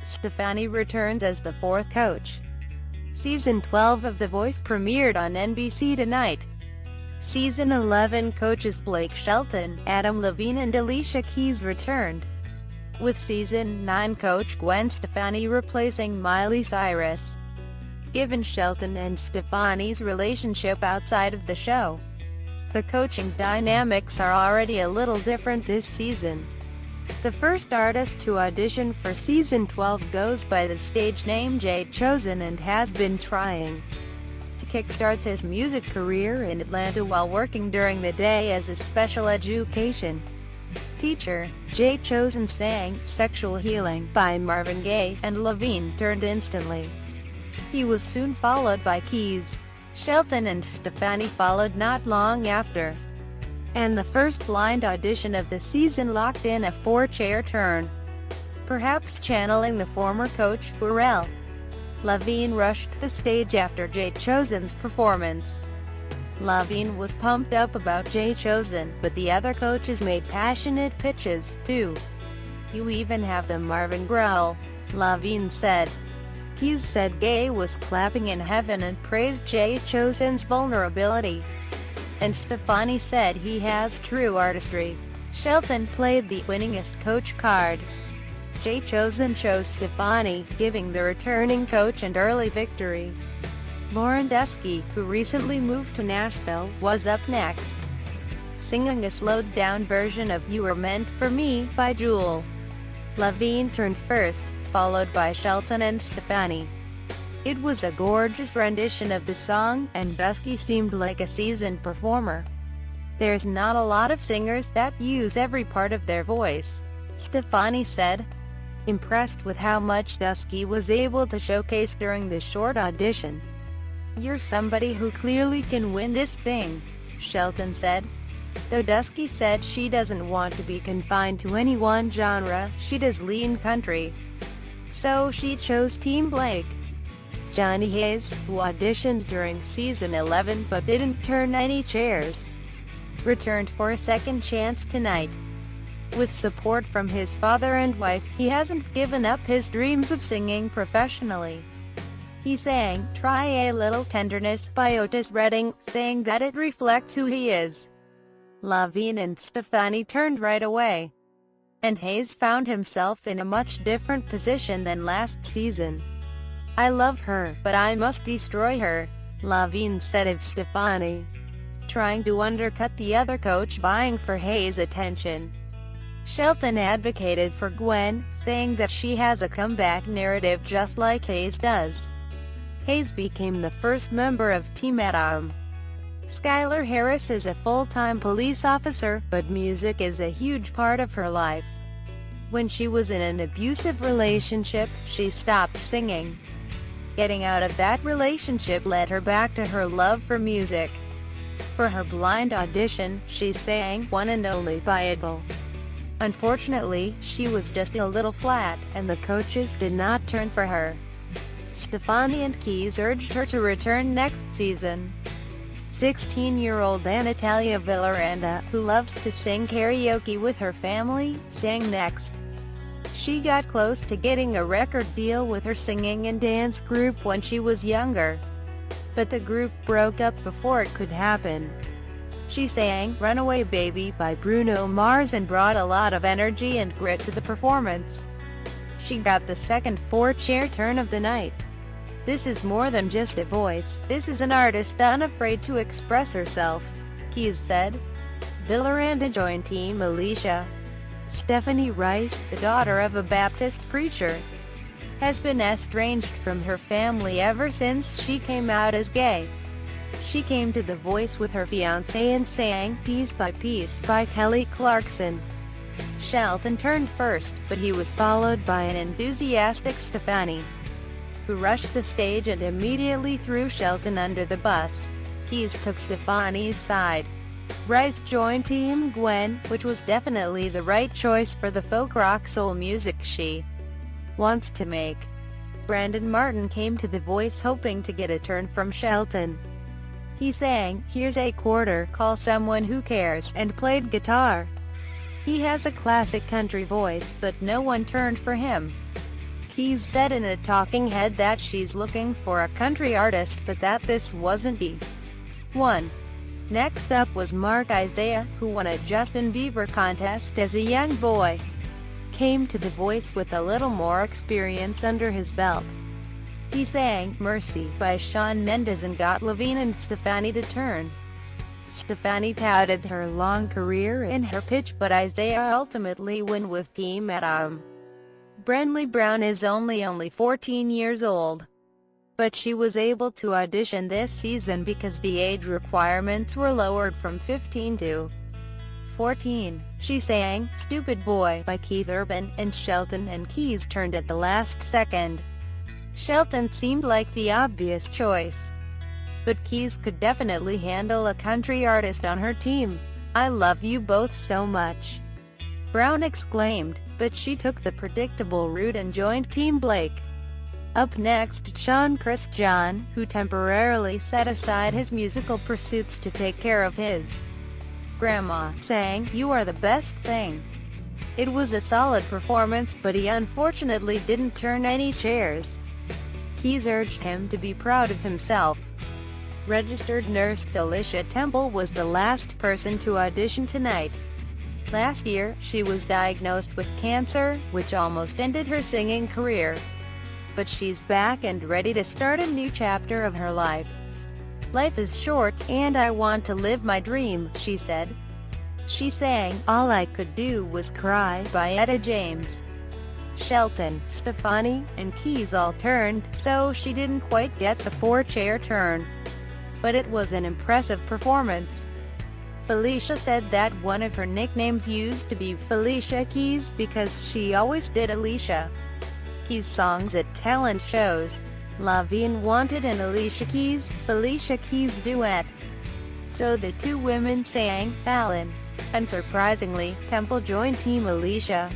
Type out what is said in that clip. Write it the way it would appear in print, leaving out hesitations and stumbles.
Stefani returns as the fourth coach. Season 12 of The Voice premiered on NBC tonight. Season 11 coaches Blake Shelton, Adam Levine and Alicia Keys returned, with Season 9 coach Gwen Stefani replacing Miley Cyrus. Given Shelton and Stefani's relationship outside of the show, the coaching dynamics are already a little different this season. The first artist to audition for Season 12 goes by the stage name Jay Chosen and has been trying to kickstart his music career in Atlanta while working during the day as a special education teacher. Jay Chosen sang "Sexual Healing" by Marvin Gaye, and Levine turned instantly. He was soon followed by Keys. Shelton and Stefani followed not long after, and the first blind audition of the season locked in a four-chair turn. Perhaps channeling the former coach Pharrell, Levine rushed the stage after Jay Chosen's performance. Levine was pumped up about Jay Chosen, but the other coaches made passionate pitches, too. "You even have the Marvin growl," Levine said. Keys said Gaye was clapping in heaven and praised Jay Chosen's vulnerability, and Stefani said he has true artistry. Shelton played the winningest coach card. Jay Chosen chose Stefani, giving the returning coach an early victory. Lauren Dusky, who recently moved to Nashville, was up next, singing a slowed-down version of "You Were Meant for Me" by Jewel. Levine turned first, followed by Shelton and Stefani. It was a gorgeous rendition of the song, and Dusky seemed like a seasoned performer. "There's not a lot of singers that use every part of their voice," Stefani said, impressed with how much Dusky was able to showcase during the short audition. "You're somebody who clearly can win this thing," Shelton said. Though Dusky said she doesn't want to be confined to any one genre, she does lean country. So she chose Team Blake. Johnny Hayes, who auditioned during Season 11 but didn't turn any chairs, returned for a second chance tonight. With support from his father and wife, he hasn't given up his dreams of singing professionally. He sang "Try a Little Tenderness" by Otis Redding, saying that it reflects who he is. Levine and Stefani turned right away, and Hayes found himself in a much different position than last season. "I love her, but I must destroy her," Levine said of Stefani, trying to undercut the other coach vying for Hayes' attention. Shelton advocated for Gwen, saying that she has a comeback narrative just like Hayes does. Hayes became the first member of Team Adam. Skylar Harris is a full-time police officer, but music is a huge part of her life. When she was in an abusive relationship, she stopped singing. Getting out of that relationship led her back to her love for music. For her blind audition, she sang "One and Only" by Adele. Unfortunately, she was just a little flat, and the coaches did not turn for her. Stefani and Keys urged her to return next season. 16-year-old Natalia Villaranda, who loves to sing karaoke with her family, sang next. She got close to getting a record deal with her singing and dance group when she was younger, but the group broke up before it could happen. She sang "Runaway Baby" by Bruno Mars and brought a lot of energy and grit to the performance. She got the second four-chair turn of the night. "This is more than just a voice, this is an artist unafraid to express herself," Keys said. Villaranda joined Team Alicia. Stephanie Rice, the daughter of a Baptist preacher, has been estranged from her family ever since she came out as gay. She came to The Voice with her fiancé and sang "Piece by Piece" by Kelly Clarkson. Shelton turned first, but he was followed by an enthusiastic Stefani, who rushed the stage and immediately threw Shelton under the bus. Keys took Stefani's side. Rice joined Team Gwen, which was definitely the right choice for the folk rock soul music she wants to make. Brandon Martin came to The Voice hoping to get a turn from Shelton. He sang "Here's a Quarter, Call Someone Who Cares" and played guitar. He has a classic country voice, but no one turned for him. Keys said in a talking head that she's looking for a country artist but that this wasn't the one. Next up was Mark Isaiah, who won a Justin Bieber contest as a young boy. Came to The Voice with a little more experience under his belt. He sang "Mercy" by Shawn Mendes and got Gwen and Stefani to turn. Stefani touted her long career in her pitch, but Isaiah ultimately won with Team Adam. Brené Brown is only 14 years old, but she was able to audition this season because the age requirements were lowered from 15 to 14. She sang "Stupid Boy" by Keith Urban and Shelton, and Keys turned at the last second. Shelton seemed like the obvious choice, but Keys could definitely handle a country artist on her team. "I love you both so much," Brown exclaimed, but she took the predictable route and joined Team Blake. Up next, Sean Chris John, who temporarily set aside his musical pursuits to take care of his grandma, sang "You Are the Best Thing." It was a solid performance, but he unfortunately didn't turn any chairs. Keys urged him to be proud of himself. Registered nurse Felicia Temple was the last person to audition tonight. Last year, she was diagnosed with cancer, which almost ended her singing career. But she's back and ready to start a new chapter of her life. "Life is short, and I want to live my dream," she said. She sang "All I Could Do Was Cry" by Etta James. Shelton, Stefani, and Keys all turned, so she didn't quite get the four-chair turn. But it was an impressive performance. Felicia said that one of her nicknames used to be Felicia Keys because she always did Alicia Keys songs at talent shows. Lavigne wanted an Alicia Keys, Felicia Keys duet, so the two women sang Fallon. Unsurprisingly, Temple joined Team Alicia.